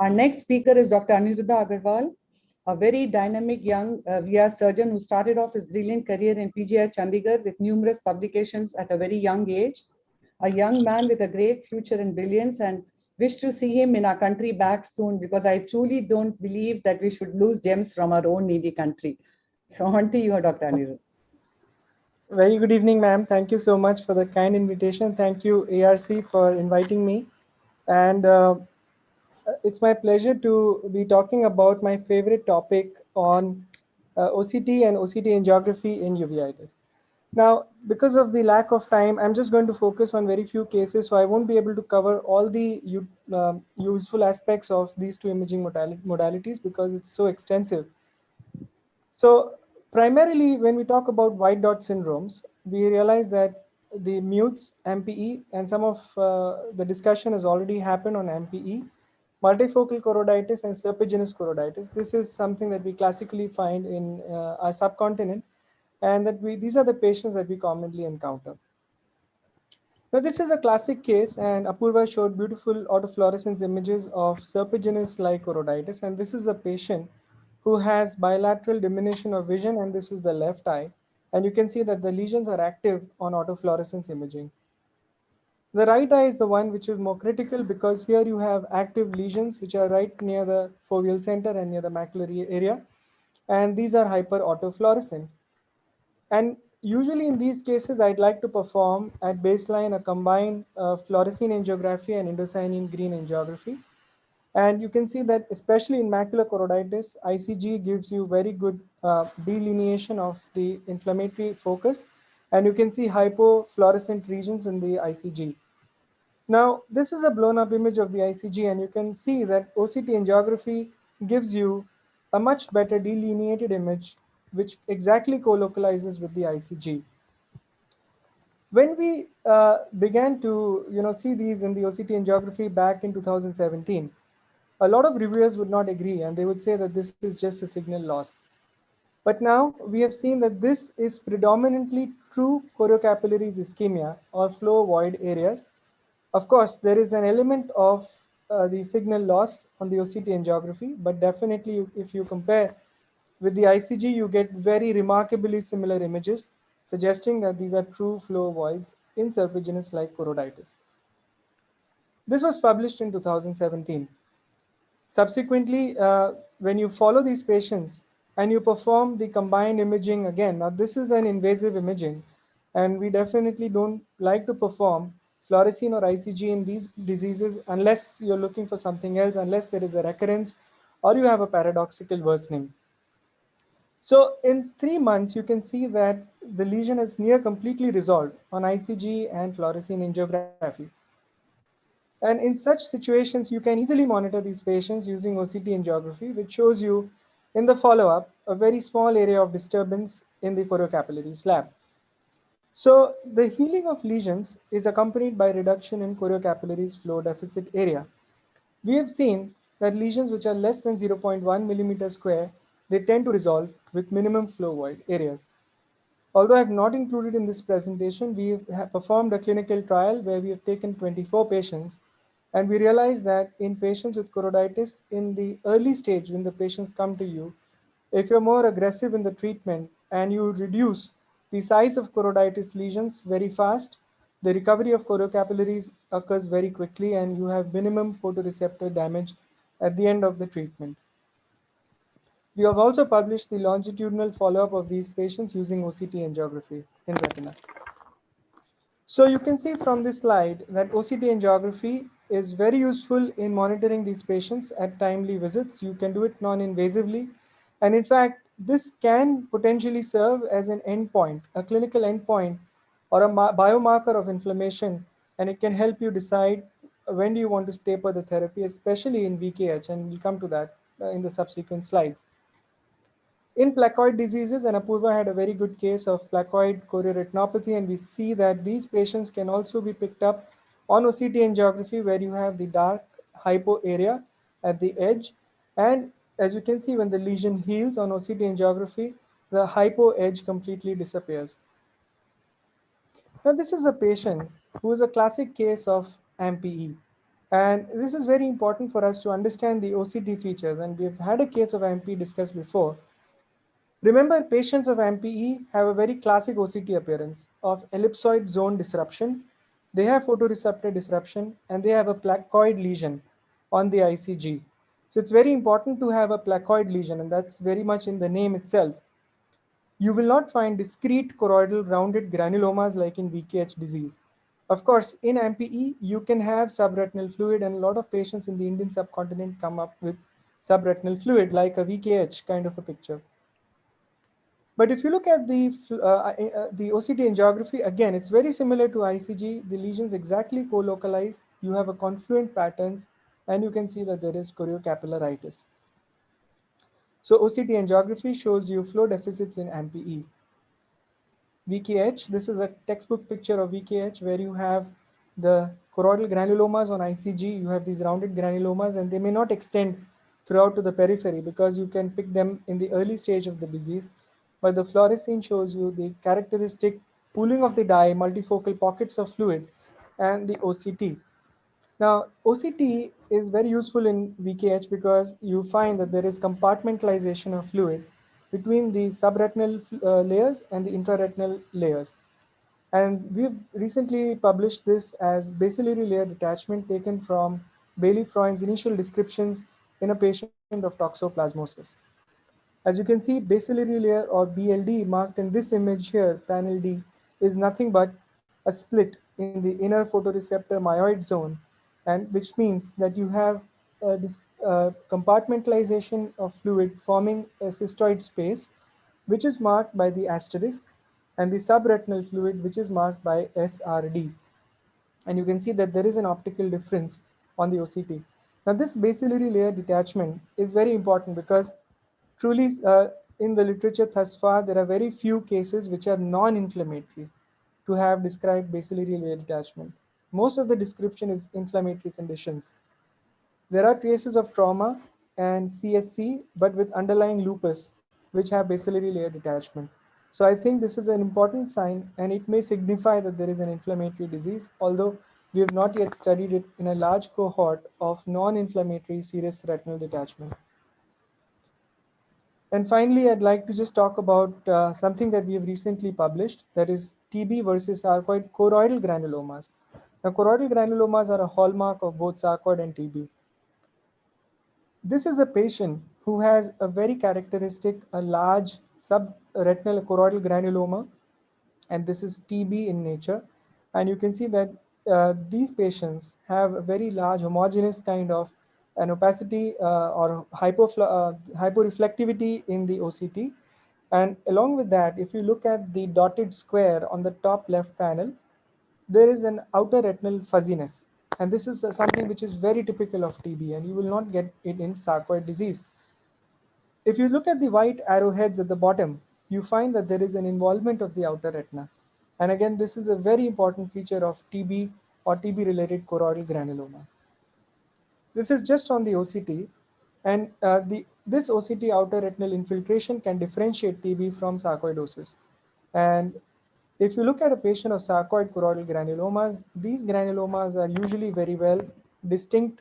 Our next speaker is Dr. Aniruddha Agarwal, a very dynamic young VR surgeon who started off his brilliant career in PGI Chandigarh with numerous publications at a very young age. A young man with a great future and brilliance, and wish to see him in our country back soon, because I truly don't believe that we should lose gems from our own needy country. So on to you, Dr. Aniruddha. Very good evening, ma'am. Thank you so much for the kind invitation. Thank you, ARC, for inviting me. And it's my pleasure to be talking about my favorite topic on OCT and OCT angiography in uveitis. Now, because of the lack of time, I'm just going to focus on very few cases, so I won't be able to cover all the useful aspects of these two imaging modalities because it's so extensive. So primarily when we talk about white dot syndromes, we realize that the mutes, MPE, and some of the discussion has already happened on MPE, multifocal choroiditis and serpiginous choroiditis. This is something that we classically find in our subcontinent, and that these are the patients that we commonly encounter. Now this is a classic case, and Apurva showed beautiful autofluorescence images of serpiginous-like choroiditis, and this is a patient who has bilateral diminution of vision, and this is the left eye, and you can see that the lesions are active on autofluorescence imaging. The right eye is the one which is more critical because here you have active lesions which are right near the foveal center and near the macular area, and these are hyper autofluorescent. And usually in these cases, I'd like to perform at baseline a combined fluorescein angiography and indocyanine green angiography. And you can see that especially in macular choroiditis, ICG gives you very good delineation of the inflammatory focus. And you can see hypofluorescent regions in the ICG. Now, this is a blown up image of the ICG, and you can see that OCT angiography gives you a much better delineated image, which exactly co-localizes with the ICG. When we began to see these in the OCT angiography back in 2017, a lot of reviewers would not agree, and they would say that this is just a signal loss. But now we have seen that this is predominantly true choriocapillaries ischemia or flow void areas. Of course, there is an element of the signal loss on the OCT angiography, but definitely if you compare with the ICG, you get very remarkably similar images, suggesting that these are true flow voids in serpiginous-like choroiditis. This was published in 2017. Subsequently, when you follow these patients and you perform the combined imaging again, now this is an invasive imaging, and we definitely don't like to perform fluorescein or ICG in these diseases unless you're looking for something else, unless there is a recurrence or you have a paradoxical worsening. So in 3 months, you can see that the lesion is near completely resolved on ICG and fluorescein angiography. And in such situations, you can easily monitor these patients using OCT angiography, which shows you in the follow-up a very small area of disturbance in the choriocapillaries slab. So the healing of lesions is accompanied by reduction in choriocapillaries flow deficit area. We have seen that lesions which are less than 0.1 millimeter square, they tend to resolve with minimum flow void areas. Although I have not included in this presentation, we have performed a clinical trial where we have taken 24 patients, and we realized that in patients with choroiditis, in the early stage when the patients come to you, if you're more aggressive in the treatment and you reduce the size of choroiditis lesions very fast, the recovery of choriocapillaries occurs very quickly and you have minimum photoreceptor damage at the end of the treatment. We have also published the longitudinal follow-up of these patients using OCT angiography in retina. So you can see from this slide that OCT angiography is very useful in monitoring these patients at timely visits. You can do it non-invasively. And in fact, this can potentially serve as an endpoint, a clinical endpoint, or a biomarker of inflammation, and it can help you decide when do you want to taper the therapy, especially in VKH, and we'll come to that in the subsequent slides. In placoid diseases, and Apurva had a very good case of placoid chorioretinopathy, and we see that these patients can also be picked up on OCT angiography where you have the dark hypo area at the edge. And as you can see, when the lesion heals on OCT angiography, the hypo edge completely disappears. Now, this is a patient who is a classic case of MPE. And this is very important for us to understand the OCT features. And we've had a case of MP discussed before. Remember, patients of MPE have a very classic OCT appearance of ellipsoid zone disruption. They have photoreceptor disruption and they have a placoid lesion on the ICG. So it's very important to have a placoid lesion, and that's very much in the name itself. You will not find discrete choroidal rounded granulomas like in VKH disease. Of course, in MPE, you can have subretinal fluid, and a lot of patients in the Indian subcontinent come up with subretinal fluid like a VKH kind of a picture. But if you look at the OCT angiography, again, it's very similar to ICG. The lesions exactly co-localize. You have a confluent patterns, and you can see that there is choriocapillaritis. So OCT angiography shows you flow deficits in MPE. VKH, this is a textbook picture of VKH where you have the choroidal granulomas on ICG. You have these rounded granulomas, and they may not extend throughout to the periphery because you can pick them in the early stage of the disease. But the fluorescein shows you the characteristic pooling of the dye, multifocal pockets of fluid, and the OCT. Now, OCT is very useful in VKH because you find that there is compartmentalization of fluid between the subretinal layers and the intraretinal layers. And we've recently published this as bacillary layer detachment taken from Bailey-Freund's initial descriptions in a patient of toxoplasmosis. As you can see, bacillary layer or BLD marked in this image here, panel D, is nothing but a split in the inner photoreceptor myoid zone, and which means that you have this compartmentalization of fluid forming a cystoid space, which is marked by the asterisk, and the subretinal fluid, which is marked by SRD. And you can see that there is an optical difference on the OCT. Now, this bacillary layer detachment is very important because truly in the literature thus far, there are very few cases which are non-inflammatory to have described bacillary layer detachment. Most of the description is inflammatory conditions. There are traces of trauma and CSC, but with underlying lupus, which have bacillary layer detachment. So I think this is an important sign, and it may signify that there is an inflammatory disease, although we have not yet studied it in a large cohort of non-inflammatory serous retinal detachment. And finally, I'd like to just talk about something that we have recently published, that is TB versus sarcoid choroidal granulomas. Now, choroidal granulomas are a hallmark of both sarcoid and TB. This is a patient who has a very characteristic, a large subretinal choroidal granuloma, and this is TB in nature. And you can see that these patients have a very large homogeneous kind of an opacity or hyporeflectivity in the OCT. And along with that, if you look at the dotted square on the top left panel, there is an outer retinal fuzziness. And this is something which is very typical of TB, and you will not get it in sarcoid disease. If you look at the white arrowheads at the bottom, you find that there is an involvement of the outer retina. And again, this is a very important feature of TB or TB-related choroidal granuloma. This is just on the OCT, and this OCT outer retinal infiltration can differentiate TB from sarcoidosis. And if you look at a patient of sarcoid choroidal granulomas, these granulomas are usually very well distinct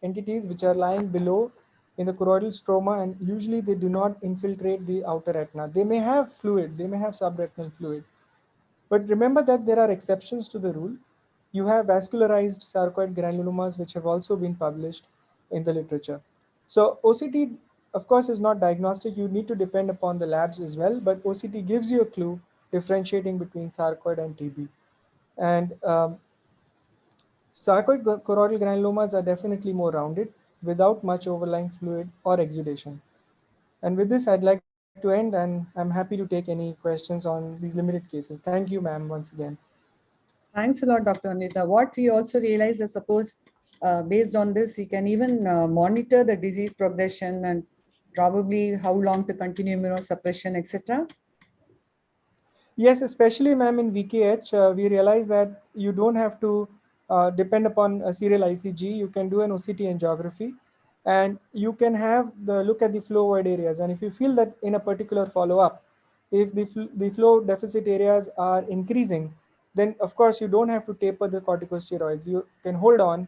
entities which are lying below in the choroidal stroma, and usually they do not infiltrate the outer retina. They may have fluid, they may have subretinal fluid. But remember that there are exceptions to the rule. You have vascularized sarcoid granulomas, which have also been published in the literature. So OCT, of course, is not diagnostic. You need to depend upon the labs as well, but OCT gives you a clue differentiating between sarcoid and TB. And sarcoid choroidal granulomas are definitely more rounded without much overlying fluid or exudation. And with this, I'd like to end, and I'm happy to take any questions on these limited cases. Thank you, ma'am, once again. Thanks a lot, Dr. Anita. What we also realized is, suppose based on this, you can even monitor the disease progression and probably how long to continue immunosuppression, etc. Yes, especially, ma'am, in VKH, we realize that you don't have to depend upon a serial ICG. You can do an OCT angiography, and you can have the look at the flow void areas. And if you feel that in a particular follow-up, if the flow deficit areas are increasing, then of course you don't have to taper the corticosteroids. You can hold on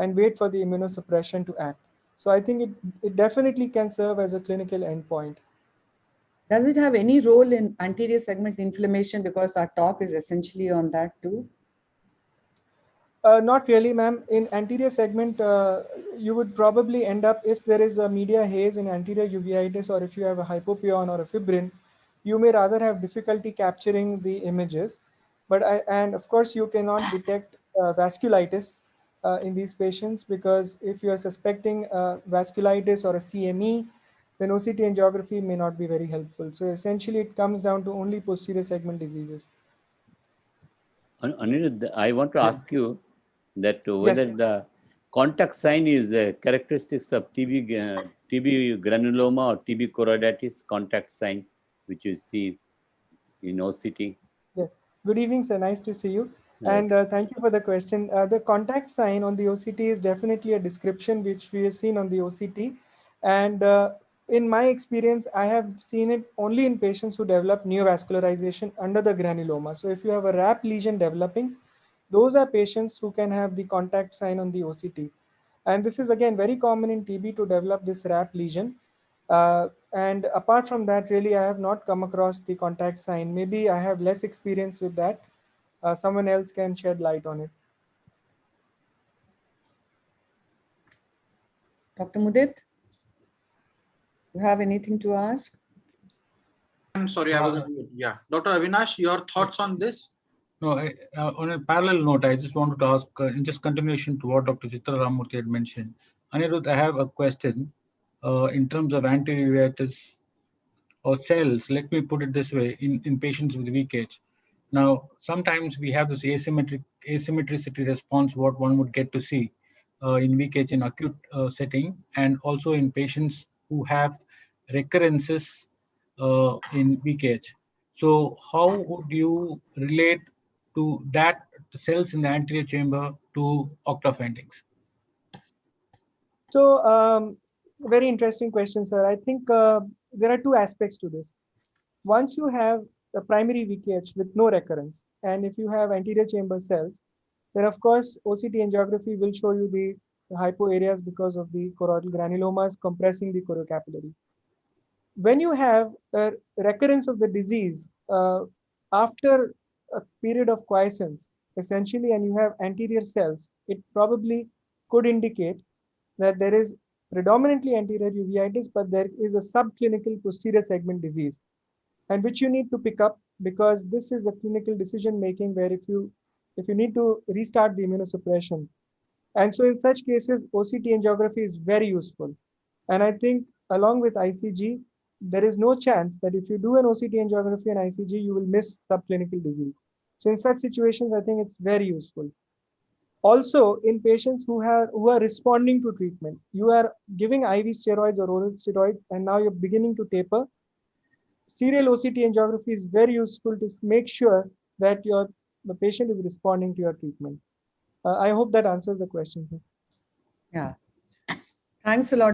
and wait for the immunosuppression to act. So I think it definitely can serve as a clinical endpoint. Does it have any role in anterior segment inflammation? Because our talk is essentially on that too. Not really, ma'am. In anterior segment, you would probably end up, if there is a media haze in anterior uveitis, or if you have a hypopyon or a fibrin, you may rather have difficulty capturing the images. And of course, you cannot detect vasculitis in these patients, because if you are suspecting vasculitis or a CME, then OCT angiography may not be very helpful. So essentially, it comes down to only posterior segment diseases. Anirudh, I want to ask you that whether Yes. the contact sign is characteristics of TB granuloma or TB choroiditis contact sign, which you see in OCT. Yes. Good evening, sir. Nice to see you. Right. And thank you for the question. The contact sign on the OCT is definitely a description which we have seen on the OCT. And in my experience, I have seen it only in patients who develop neovascularization under the granuloma. So if you have a RAP lesion developing, those are patients who can have the contact sign on the OCT. And this is again very common in TB to develop this RAP lesion. And apart from that, really, I have not come across the contact sign. Maybe I have less experience with that. Someone else can shed light on it. Dr. Mudit, you have anything to ask? I'm sorry, I was on mute. Yeah. Dr. Avinash, your thoughts on this? No, on a parallel note, I just wanted to ask, in just continuation to what Dr. Chitra Ramamurthy had mentioned. Anirudh, I have a question in terms of anterior uveitis or cells. Let me put it this way: in patients with weak age. Now, sometimes we have this asymmetricity response, what one would get to see in weak age in acute setting, and also in patients who have recurrences in weak age. So, how would you relate to that cells in the anterior chamber to Octa findings? So, very interesting question, sir. I think there are two aspects to this. Once you have a primary VKH with no recurrence, and if you have anterior chamber cells, then of course OCT angiography will show you the hypo areas because of the choroidal granulomas compressing the choriocapillaries. When you have a recurrence of the disease after a period of quiescence, essentially, and you have anterior cells, it probably could indicate that there is predominantly anterior uveitis, but there is a subclinical posterior segment disease, and which you need to pick up, because this is a clinical decision making where if you need to restart the immunosuppression. And so in such cases, OCT angiography is very useful. And I think along with ICG, there is no chance that if you do an OCT angiography and ICG, you will miss subclinical disease. So in such situations, I think it's very useful. Also, in patients who are responding to treatment, you are giving IV steroids or oral steroids, and now you're beginning to taper. Serial OCT angiography is very useful to make sure that the patient is responding to your treatment. I hope that answers the question. Yeah. Thanks a lot.